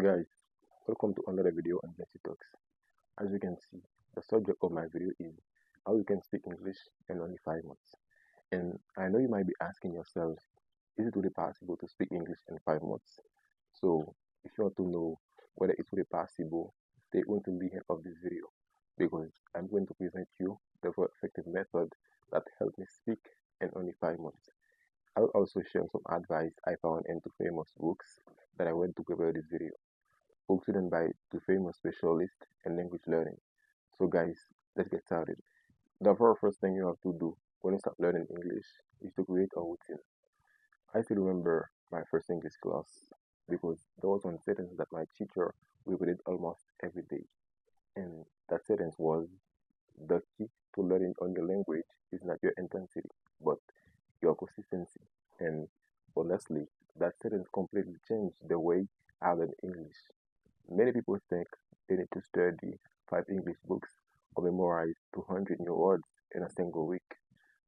Guys, welcome to another video on Jesse Talks. As you can see, the subject of my video is how you can speak English in only 5 months. And I know you might be asking yourself, is it really possible to speak English in 5 months? So, if you want to know whether it's really possible, stay until the end of this video because I'm going to present you the very effective method that helped me speak in only 5 months. I'll also share some advice I found in two famous books that I read to prepare this video, books written by two famous specialists in language learning. So, guys, let's get started. The very first thing you have to do when you start learning English is to create a routine. I still remember my first English class because there was one sentence that my teacher repeated almost every day. And that sentence was, the key to learning on your language is not your intensity, but your consistency. And honestly, that sentence completely changed the way I learn English. Many people think they need to study 5 English books or memorize 200 new words in a single week,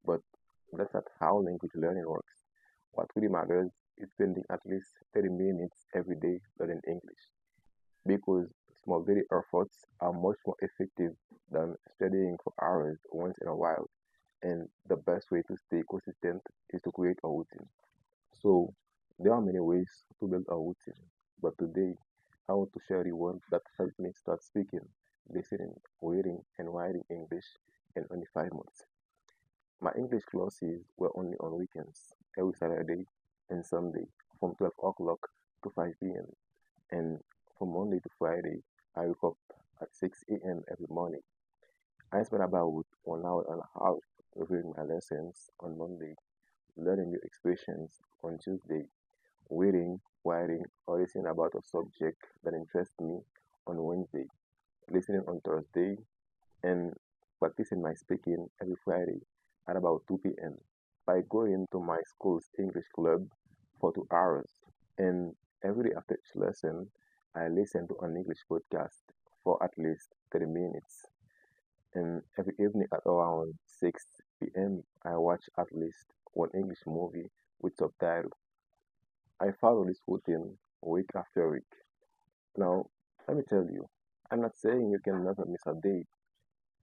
but that's not how language learning works. What really matters is spending at least 30 minutes every day learning English, because small daily efforts are much more effective than studying for hours once in a while. And the best way to stay consistent is to create a routine. So, there are many ways to build a routine, but today I want to share the one that helped me start speaking, listening, reading, and writing English in only 5 months. My English classes were only on weekends, every Saturday and Sunday, from 12 o'clock to 5 p.m. And from Monday to Friday, I wake up at 6 a.m. every morning. I spent about 1 hour and a half reviewing my lessons on Monday, learning new expressions on Tuesday, reading, writing, or listening about a subject that interests me on Wednesday, listening on Thursday, and practicing my speaking every Friday at about 2 p.m. by going to my school's English club for 2 hours. And every day after each lesson, I listen to an English podcast for at least 30 minutes. And every evening at around 6 p.m., I watch at least one English movie with subtitles. I follow this routine week after week. Now, let me tell you, I'm not saying you can never miss a day.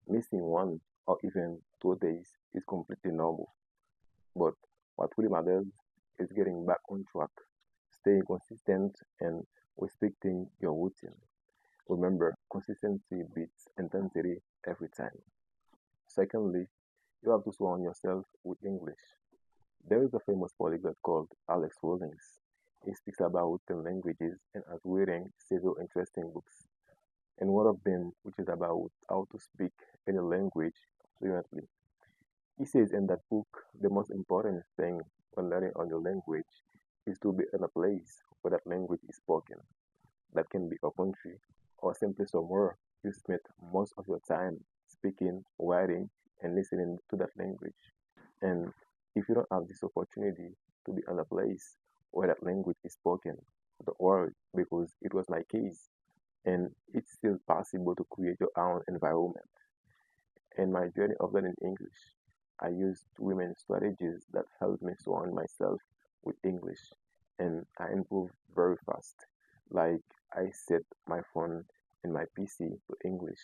Missing one or even 2 days is completely normal. But what really matters is getting back on track, staying consistent, and respecting your routine. Remember, consistency beats intensity every time. Secondly, you have to surround yourself with English. There is a famous polyglot called Alex Rawlings. He speaks about 10 languages and has written several interesting books, and one of them, which is about how to speak any language fluently. He says in that book, the most important thing when learning a new language is to be in a place where that language is spoken. That can be a country or simply somewhere you spend most of your time speaking, writing, and listening to that language. And if you don't have this opportunity to be in a place where that language is spoken, don't worry, because it was my case, and it's still possible to create your own environment. In my journey of learning English, I used women strategies that helped me surround myself with English, and I improved very fast. Like, I set my phone and my PC to English.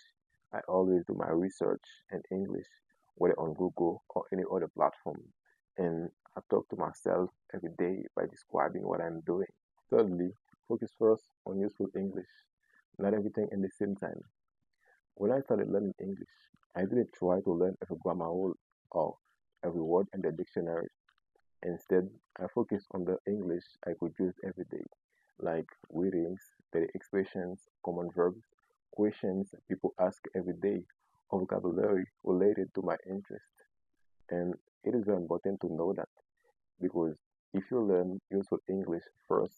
I always do my research in English, whether on Google or any other platform. And I talk to myself every day by describing what I'm doing. Thirdly, focus first on useful English, not everything at the same time. When I started learning English, I didn't try to learn every grammar rule or every word in the dictionary. Instead, I focused on the English I could use every day, like readings, daily expressions, common verbs, questions people ask every day, or vocabulary related to my interest. And it is very important to know that because if you learn useful English first,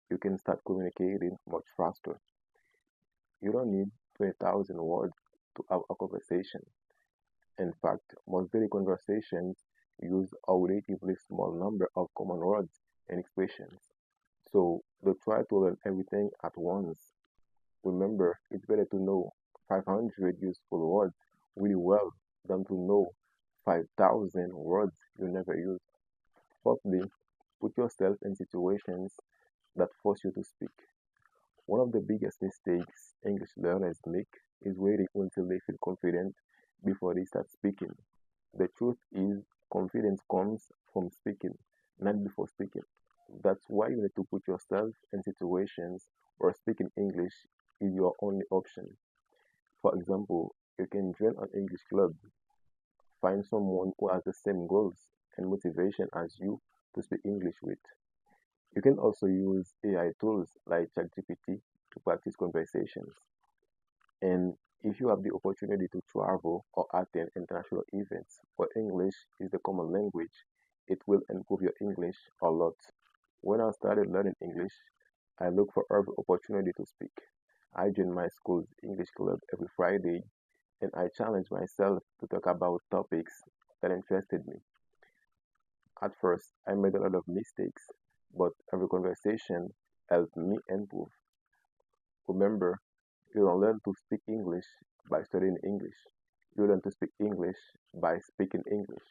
you can start communicating much faster. You don't need 20,000 words to have a conversation. In fact, most daily conversations use a relatively small number of common words and expressions. So don't try to learn everything at once. Remember, it's better to know 500 useful words really well than to know 5,000 words you never use. Fourthly, put yourself in situations that force you to speak. One of the biggest mistakes English learners make is waiting until they feel confident before they start speaking. The truth is, confidence comes from speaking, not before speaking. That's why you need to put yourself in situations where speaking English is your only option. For example, you can join an English club, find someone who has the same goals and motivation as you to speak English with. You can also use AI tools like ChatGPT to practice conversations. And if you have the opportunity to travel or attend international events where English is the common language, it will improve your English a lot. When I started learning English, I looked for every opportunity to speak. I joined my school's English club every Friday, and I challenged myself to talk about topics that interested me. At first, I made a lot of mistakes, but every conversation helped me improve. Remember, you don't learn to speak English by studying English. You learn to speak English by speaking English.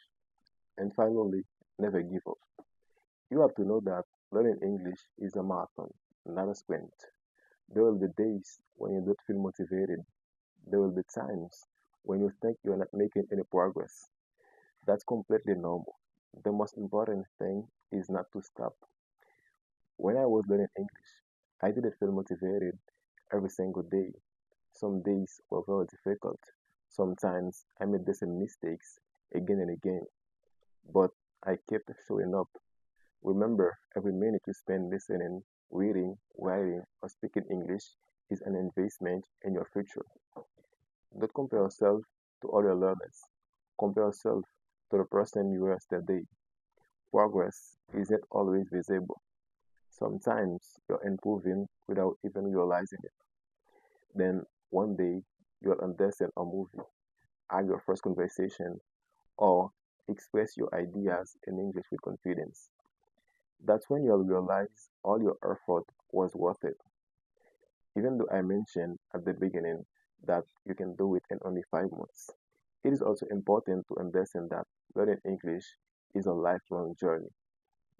And finally, never give up. You have to know that learning English is a marathon, not a sprint. There will be days when you don't feel motivated. There will be times when you think you're not making any progress. That's completely normal. The most important thing is not to stop. When I was learning English, I didn't feel motivated every single day. Some days were very difficult. Sometimes I made the same mistakes again and again, but I kept showing up. Remember, every minute you spend listening, reading, writing, or speaking English is an investment in your future. Don't compare yourself to other learners. Compare yourself to the person you were yesterday. Progress isn't always visible. Sometimes you're improving without even realizing it. Then one day you'll understand a movie, have your first conversation, or express your ideas in English with confidence. That's when you'll realize all your effort was worth it. Even though I mentioned at the beginning that you can do it in only 5 months, it is also important to understand that learning English is a lifelong journey.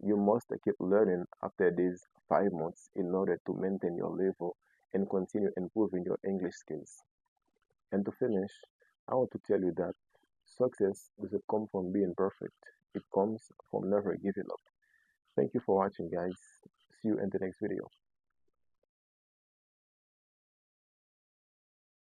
You must keep learning after these 5 months in order to maintain your level and continue improving your English skills. And to finish, I want to tell you that success doesn't come from being perfect, it comes from never giving up. Thank you for watching, guys. See you in the next video.